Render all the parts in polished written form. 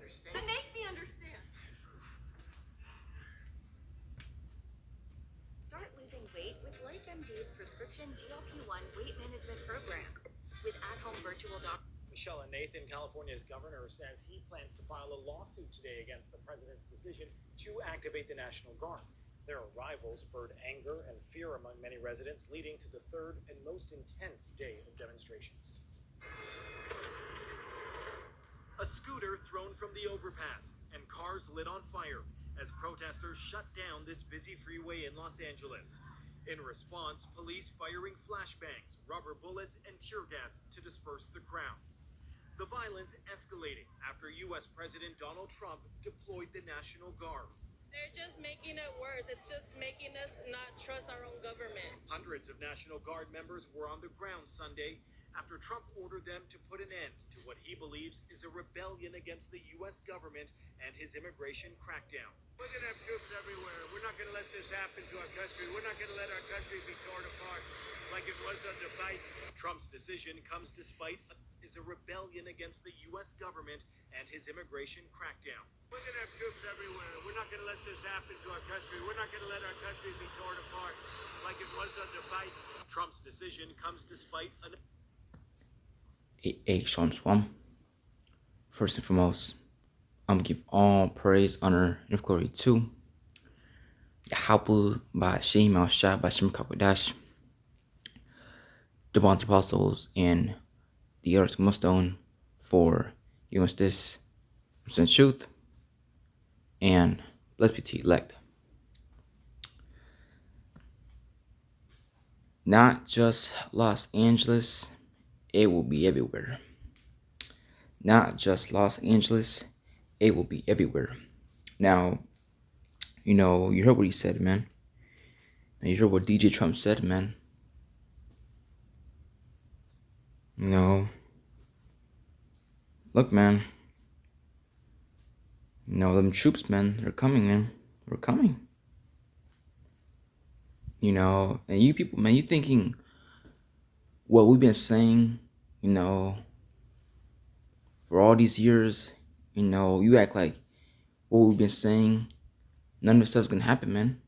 understand. Then make me understand. Start losing weight with LikeMD's prescription GLP-1 weight management program. With at-home virtual doctor. Michelle and Nathan, California's governor, says he plans to file a lawsuit today against the president's decision to activate the National Guard. Their arrival spurred anger and fear among many residents, leading to the third and most intense day of demonstrations. A scooter thrown from the overpass and cars lit on fire as protesters shut down this busy freeway in Los Angeles. In response, police firing flashbangs, rubber bullets, and tear gas to disperse the crowds. The violence escalating after U.S. President Donald Trump deployed the National Guard. They're just making it worse. It's just making us not trust our own government. Hundreds of National Guard members were on the ground Sunday after Trump ordered them to put an end to what he believes is a rebellion against the U.S. government and his immigration crackdown. We're going to have troops everywhere. We're not going to let this happen to our country. We're not going to let our country be torn apart like it was under Biden. Trump's decision comes despite a rebellion against the U.S. government and his immigration crackdown. We're going to have troops everywhere. We're not going to let this happen to our country. We're not going to let our country be torn apart like it was under Biden. Trump's decision comes despite an... Hey, Sean Swam. First and foremost, I'm gonna give all praise, honor, and glory to Yahweh by Shem Al Shah by Shem Kakwadash, the Bonds Apostles, and the Earth's Millstone for giving us this percent truth, and blessed be to elect. Not just Los Angeles, it will be everywhere. Not just Los Angeles, it will be everywhere. Now, you know, you heard what he said, man. Now, you heard what DJ Trump said, man. You know, look, man. You know, them troops, man, they're coming, man. They're coming. You know, and you people, man, you thinking what we've been saying, you know, for all these years, you know, you act like what we've been saying, none of this stuff's gonna happen, man.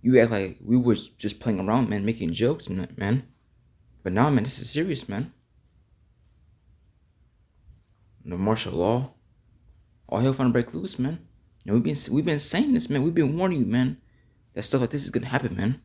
You act like we were just playing around, man, making jokes, man. But now, man, this is serious, man. The martial law, all hell finna break loose, man. You know, we've been saying this, man. We've been warning you, man, that stuff like this is gonna happen, man.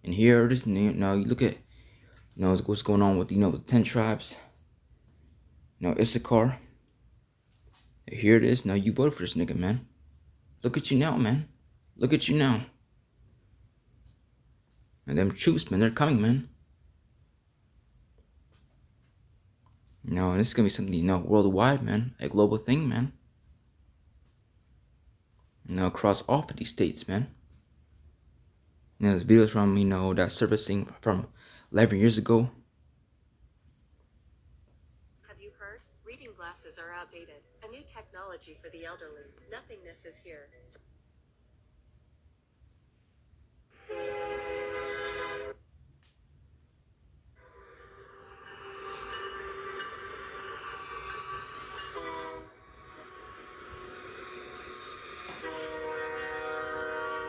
And here it is. You know, you look at, you know, what's going on with, you know, the 10 tribes. You know, Issachar. Here it is. Now you voted for this nigga, man. Look at you now, man. Look at you now. And them troops, man, they're coming, man. You know, and this is gonna be something, you know, worldwide, man. A global thing, man. You know, across all 50 states, man. You know, there's videos from, you know, that servicing from 11 years ago. Have you heard? Reading glasses are outdated. A new technology for the elderly. Nothingness is here.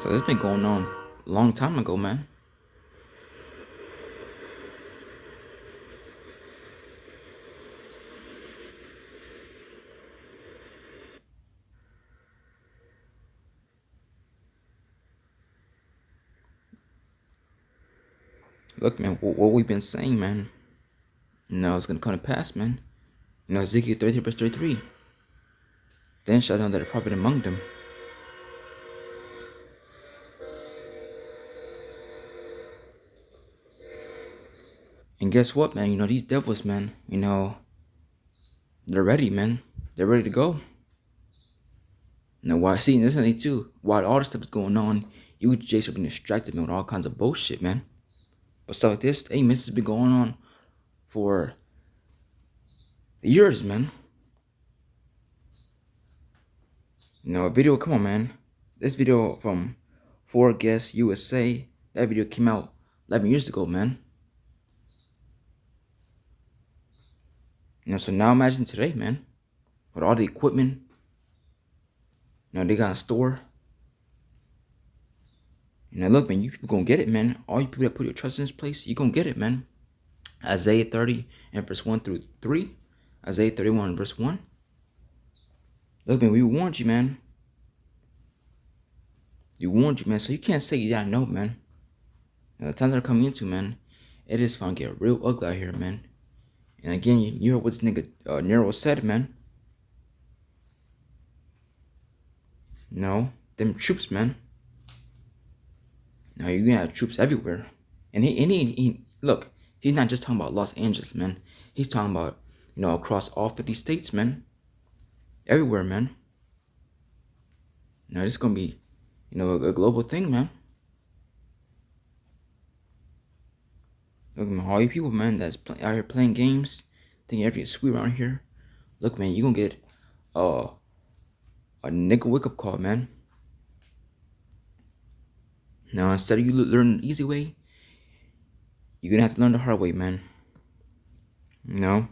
So this been going on a long time ago, man. Look, man, what we've been saying, man, you know, it's gonna come to pass, man. You know, Ezekiel 33 verse 33. Then shall know that a prophet among them. And guess what, man? You know, these devils, man, you know, they're ready, man. They're ready to go. Now, why, see, this thing too, while all this stuff is going on, you Jason are being distracted, man, with all kinds of bullshit, man. But stuff like this, hey, man, this has been going on for years, man. You know, a video, come on, man. This video from 4Guess USA, that video came out 11 years ago, man. So now imagine today, man, with all the equipment, they got in store. Look, man, you people gonna get it, man. All you people that put your trust in this place, you gonna get it, man. Isaiah 30 and verse 1 through 3. Isaiah 31 and verse 1. Look, man, we warned you, man. You warned you, man. So you can't say you didn't know, man. The times that are coming into, man, it is gonna get real ugly out here, man. And again, you heard what this nigga Nero said, man. Them troops, man. Now you're gonna have troops everywhere. And he look, he's not just talking about Los Angeles, man. He's talking about, across all 50 states, man. Everywhere, man. Now this is gonna be, a global thing, man. Look, man, all you people, man, that's out here playing games, thinking everything's sweet around here. Look, man, you gonna get a nigga wake up call, man. Now, instead of you learning the easy way, you're gonna have to learn the hard way, man. And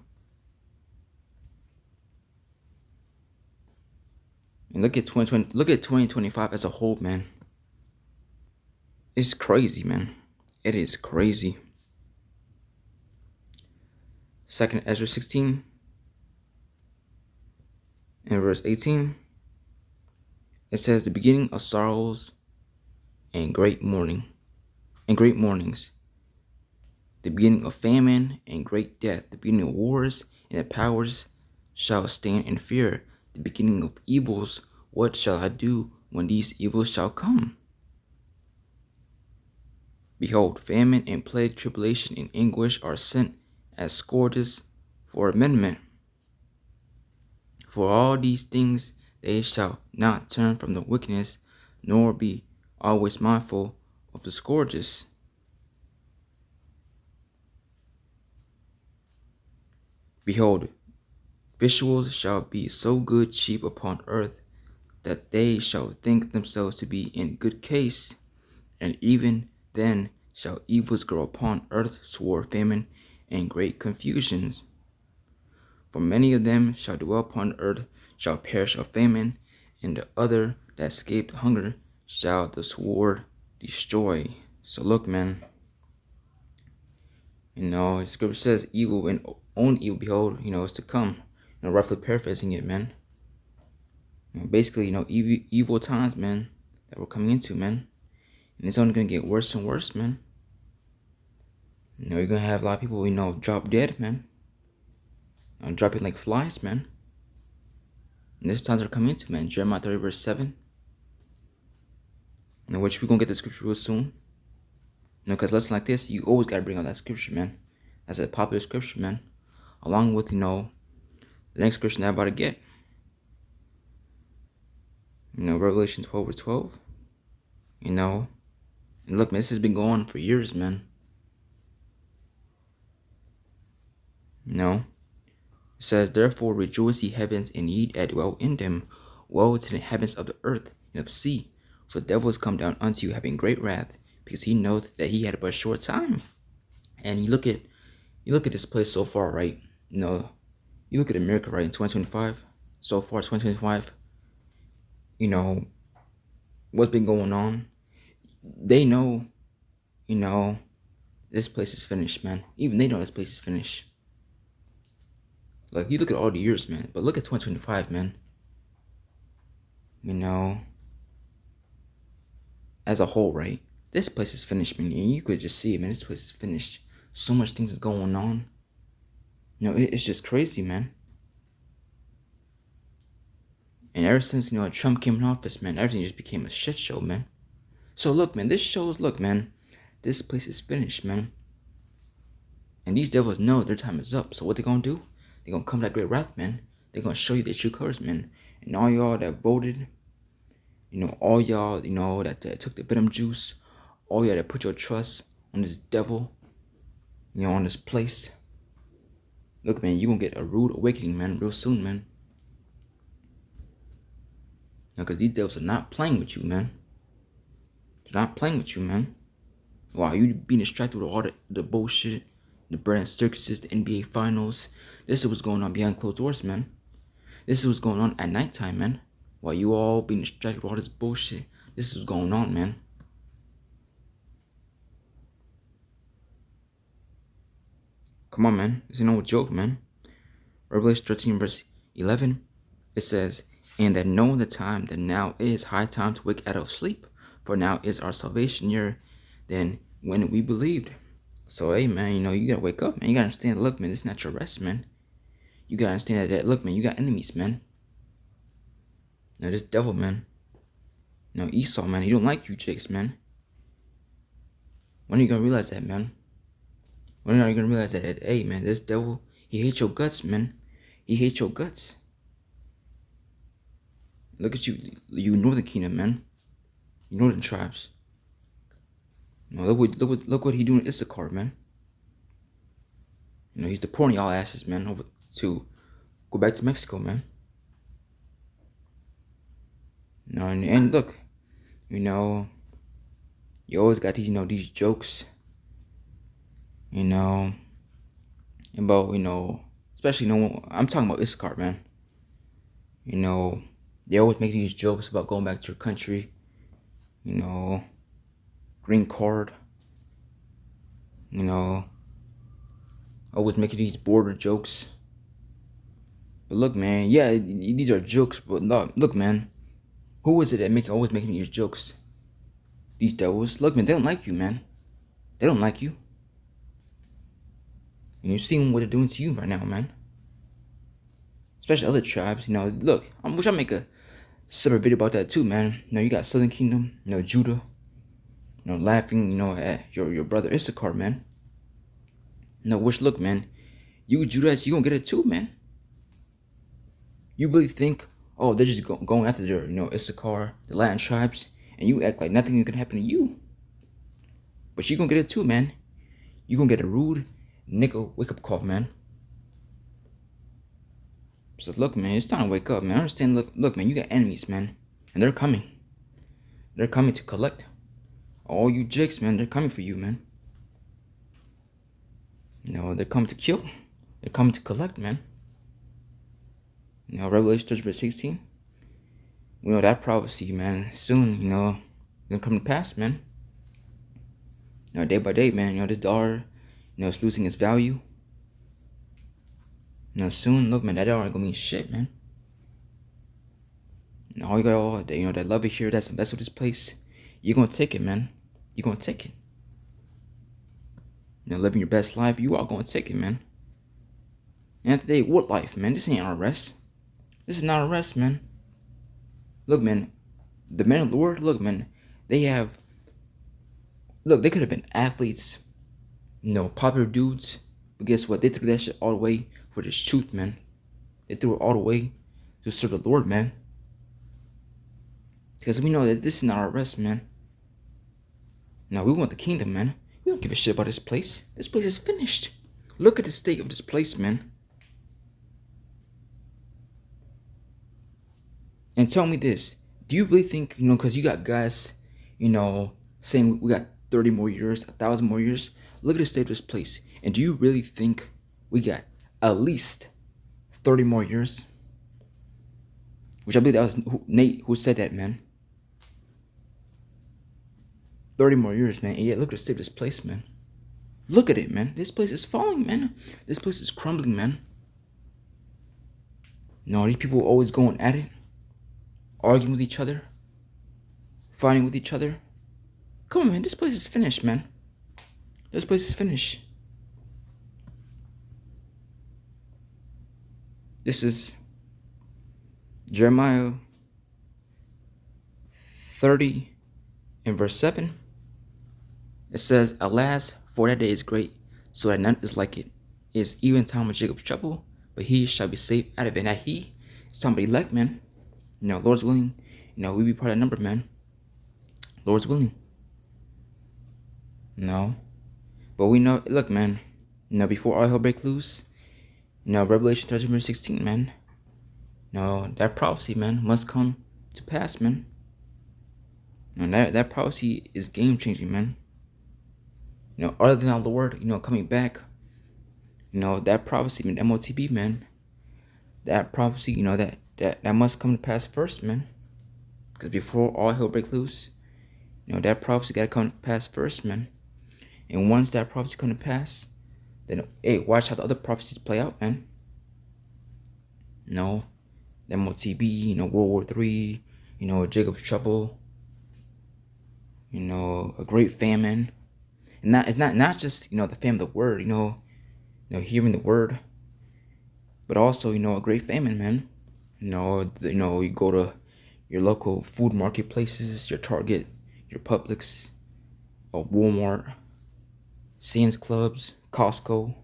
look at 2020. Look at 2025 as a whole, man. It's crazy, man. It is crazy. 2nd Ezra 16 and verse 18. It says, the beginning of sorrows and great mourning, and great mournings, the beginning of famine and great death, the beginning of wars, and the powers shall stand in fear, the beginning of evils. What shall I do when these evils shall come? Behold, famine and plague, tribulation and anguish are sent as scourges for amendment. For all these things they shall not turn from the wickedness, nor be always mindful of the scourges. Behold, victuals shall be so good cheap upon earth, that they shall think themselves to be in good case, and even then shall evils grow upon earth, sword, famine, and great confusions. For many of them shall dwell upon earth, shall perish of famine, and the other that escaped hunger shall the sword destroy. So look, man, the scripture says evil and own evil, behold, is to come. Roughly paraphrasing it, man. Basically, evil times, man, that we're coming into, man. And it's only gonna get worse and worse, man. You're gonna have a lot of people, drop dead, man. Dropping like flies, man. And this times are coming into, man. Jeremiah 30 verse 7. Which we're gonna get the scripture real soon. Because lessons like this, you always gotta bring out that scripture, man. That's a popular scripture, man. Along with, the next scripture that I'm about to get. Revelation 12 verse 12. And look, man, this has been going on for years, man. It says, therefore rejoice ye heavens, and ye that dwell in them. Woe to the heavens of the earth and of the sea, for the devil is come down unto you, having great wrath, because he knoweth that he had but a short time. And you look at this place so far, right? You look at America, right, in 2025. So far, 2025. What's been going on? They know, this place is finished, man. Even they know this place is finished. Like, you look at all the years, man. But look at 2025, man. As a whole, right? This place is finished, man. And you could just see it, man. This place is finished. So much things is going on. It's just crazy, man. And ever since, Trump came in office, man, everything just became a shit show, man. So look, man, this place is finished, man. And these devils know their time is up. So what they gonna do? They gonna come that great wrath, man. They gonna show you their true colors, man. And all y'all that voted, all y'all, that took the venom juice, all y'all that put your trust on this devil, on this place. Look, man, you gonna get a rude awakening, man, real soon, man. Because these devils are not playing with you, man. They're not playing with you, man. Wow, you being distracted with all the bullshit, the brand circuses, the NBA finals. This is what's going on behind closed doors, man. This is what's going on at nighttime, man. While you all being distracted with all this bullshit. This is what's going on, man. Come on, man. This ain't no joke, man. Revelation 13 verse 11. It says, and that knowing the time, that now is high time to wake out of sleep. For now is our salvation nearer than when we believed. So, hey, man, you gotta wake up, man. You gotta understand, look, man, this is not your rest, man. You gotta understand that, look, man, you got enemies, man. Now, this devil, man. Esau, man, he don't like you chicks, man. When are you gonna realize that, man? When are you gonna realize that, hey, man, this devil, he hates your guts, man. He hates your guts. Look at you Northern Kingdom, man. You Northern tribes. Look what he doing to Issachar, man. He's deporting y'all asses, man, over to go back to Mexico, man. And look, you always got these, these jokes, about, especially, I'm talking about Issachar, man. They always make these jokes about going back to your country, green card, always making these border jokes. But look, man, yeah, these are jokes, but look, man, who is it that always making these jokes? These devils. Look, man, they don't like you, man. They don't like you. And you're seeing what they're doing to you right now, man. Especially other tribes, look, I wish I make a separate video about that too, man. You got Southern Kingdom, Judah, laughing, at your brother Issachar, man. Look, man, you Judas, you gonna get it too, man. You really think, oh, they're just going after their, Issachar, the Latin tribes, and you act like nothing can happen to you. But you gonna get it too, man. You gonna get a rude nigga wake-up call, man. So look, man, it's time to wake up, man. I understand, look, man, you got enemies, man. And they're coming. They're coming to collect. All you jigs, man, they're coming for you, man. They're coming to kill. They're coming to collect, man. Revelation 13 verse 16. We know that prophecy, man, soon, gonna come to pass, man. Day by day, man, this dollar, it's losing its value. Soon, look, man, that dollar ain't gonna mean shit, man. All you got, that love it here, that's invest with this place, you're gonna take it, man. You're gonna take it. Living your best life, you are gonna take it, man. And today, what life, man? This ain't our rest. This is not a rest, man. Look, man, the men of the Lord, look, man, they could have been athletes, popular dudes, but guess what? They threw that shit all the way for this truth, man. They threw it all the way to serve the Lord, man. Because we know that this is not our rest, man. Now, we want the kingdom, man. We don't give a shit about this place. This place is finished. Look at the state of this place, man. And tell me this. Do you really think, because you got guys, saying we got 30 more years, 1,000 more years. Look at the state of this place. And do you really think we got at least 30 more years? Which I believe that was Nate who said that, man. 30 more years, man. And yeah, look at the state of this place, man. Look at it, man. This place is falling, man. This place is crumbling, man. These people always going at it. Arguing with each other. Fighting with each other. Come on, man. This place is finished, man. This place is finished. This is Jeremiah 30 and verse 7. It says, alas, for that day is great, so that none is like it. It is even time of Jacob's trouble, but he shall be saved out of it. Now he is somebody elect, man. Lord's willing, we be part of that number, man. Lord's willing. But we know, look, man, before all hell break loose, Revelation 13 verse 16, man. That prophecy, man, must come to pass, man. That prophecy is game changing, man. Other than our Lord, coming back, You know, that prophecy, man, MOTB, man. That prophecy, you know, that must come to pass first, man. Because before all hell break loose, you know, that prophecy got to come to pass first, man. And once that prophecy come to pass, then, hey, watch how the other prophecies play out, man. You know, MOTB, you know, World War III, you know, Jacob's Trouble, you know, a great famine. And it's not just, you know, the famine of the word, you know, hearing the word, but also, you know, a great famine, man. You know, you go to your local food marketplaces, your Target, your Publix, Walmart, Sam's Clubs, Costco.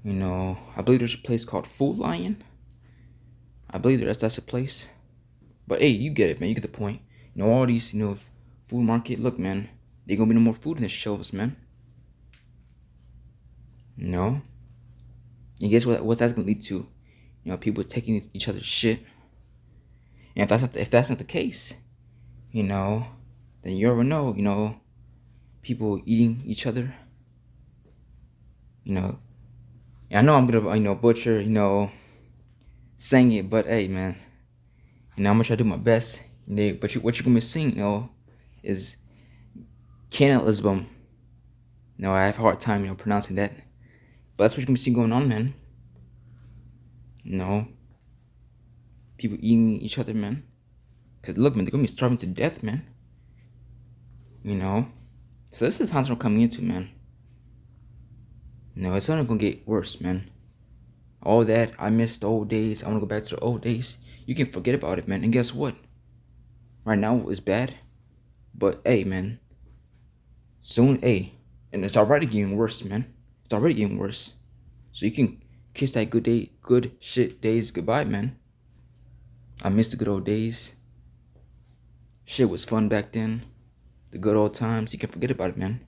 You know, I believe there's a place called Food Lion. I believe that's a place. But hey, you get it, man. You get the point. You know, all these, you know, food market. Look, man, there gonna be no more food in the shelves, man. You know, and guess what that's gonna lead to? You know, people taking each other's shit. And if that's not the case, you know, then you already know, you know, people eating each other. You know, and I know I'm gonna, you know, butcher, you know, saying it, but hey, man, you know, I'm gonna try to do my best. You know, but what you're gonna be seeing, you know, is cannibalism. You know, I have a hard time, you know, pronouncing that, but that's what you're gonna be seeing going on, man. You know, people eating each other, man. Cause look, man, they're gonna be starving to death, man. You know, so this is the times we're coming into, man. You know, it's only gonna get worse, man. All that, I miss the old days, I wanna go back to the old days. You can forget about it, man. And guess what? Right now it's bad, but hey, man, soon, hey, and it's already getting worse, man. It's already getting worse. So you can kiss that good shit days goodbye, man. I miss the good old days. Shit was fun back then. The good old times. You can forget about it, man.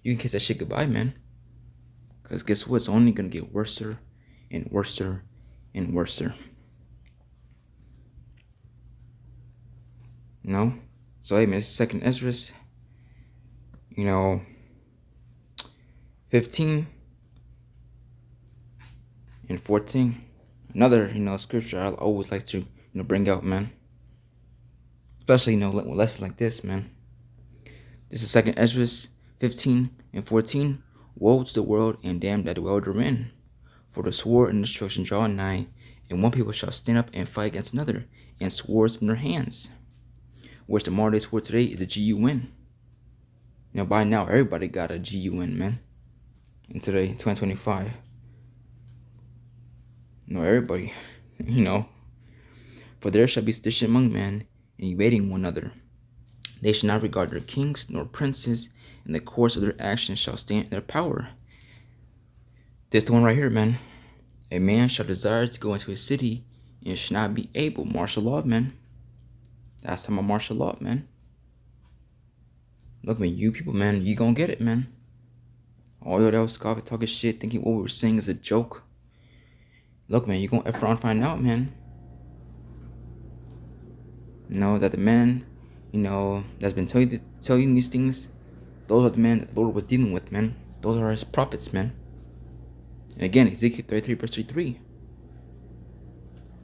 You can kiss that shit goodbye, man. Because guess what? It's only going to get worser and worser and worser. You know? So, hey, man, it's 2nd Ezra. You know, 15 and 14. Another, you know, scripture I always like to, you know, bring out, man. Especially, you know, with lessons like this, man. This is 2nd Ezra 15 and 14. Woe to the world and them that dwell therein. For the sword and destruction draw nigh, and one people shall stand up and fight against another, and swords in their hands. Which the modern day sword today is a GUN. You know, by now everybody got a GUN, man. And today, 2025. You know, everybody, you know. For there shall be sedition among men, and evading one another. They shall not regard their kings nor princes, and the course of their actions shall stand in their power. This the one right here, man. A man shall desire to go into a city, and shall not be able. Martial law, man. That's some of martial law, man. Look, man, you people, man, you gonna get it, man. All y'all that was scoffing, talking shit, thinking what we were saying is a joke. Look, man, you gonna find out, man. You know that the man, you know, that's been telling these things, those are the men that the Lord was dealing with, man. Those are his prophets, man. And again, Ezekiel 33 verse 33.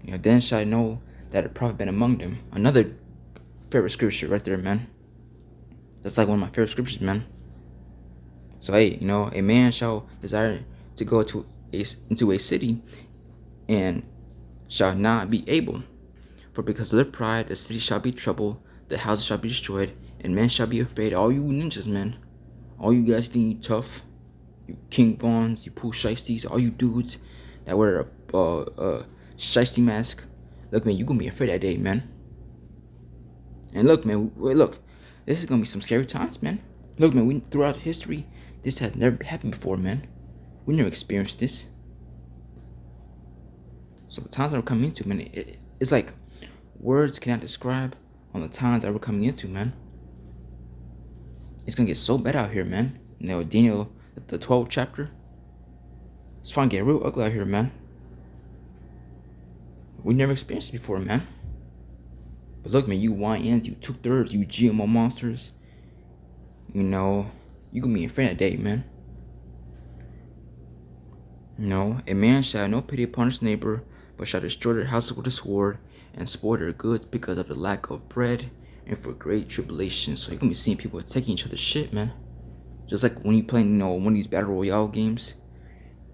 You know, then shall I know that a prophet been among them. Another favorite scripture right there, man. That's like one of my favorite scriptures, man. So hey, you know, a man shall desire to go into a city, and shall not be able. For because of their pride, the city shall be troubled, the houses shall be destroyed, and men shall be afraid. All you ninjas, man. All you guys think you tough. You King Vons, you Pooh Shiesties, all you dudes that wear a shiesty mask. Look, man, you gonna be afraid that day, man. And look, man, look. This is gonna be some scary times, man. Look, man, throughout history, this has never happened before, man. We never experienced this. So the times that we're coming into, man, it's like words cannot describe on the times that we're coming into, man. It's gonna get so bad out here, man. You know, Daniel, the 12th chapter. It's trying to get real ugly out here, man. We never experienced it before, man. But look, man, you YNs, you 2/3, you GMO monsters. You know, you gonna be afraid that day, man. You know, a man shall have no pity upon his neighbor, but shall destroy their houses with a sword, and spoil their goods because of the lack of bread, and for great tribulation. So you're gonna be seeing people taking each other's shit, man. Just like when you play, one of these battle royale games.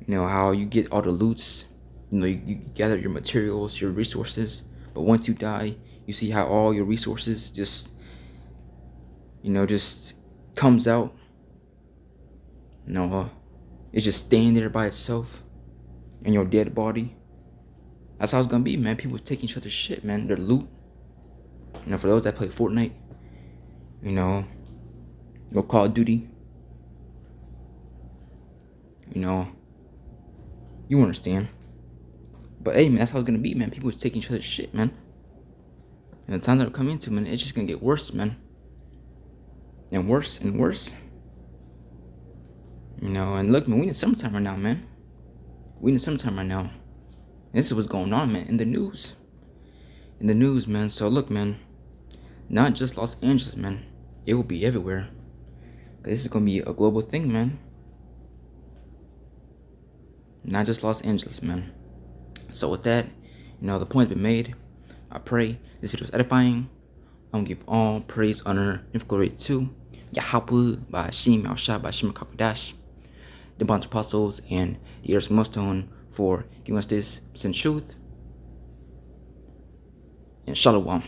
How you get all the loots. You gather your materials, your resources, but once you die, you see how all your resources just comes out. It's just staying there by itself in your dead body. That's how it's gonna be, man. People taking each other's shit, man. Their loot. For those that play Fortnite, or Call of Duty, you understand. But hey, man, that's how it's gonna be, man. People taking each other's shit, man. And the times that we're coming into, man, it's just gonna get worse, man. And worse and worse. And look, man, we in the summertime right now, man. We in the summertime right now. And this is what's going on, man, in the news. In the news, man. So look, man, not just Los Angeles, man. It will be everywhere. Cause this is gonna be a global thing, man. Not just Los Angeles, man. So with that, the point's been made. I pray this video is edifying. I'm gonna give all praise, honor, and glory to Yahweh by Hashem, Al-Shah, by Hashem Kapidash, the bonds apostles, and the earth's millstone for giving us this sin truth. And Shalom.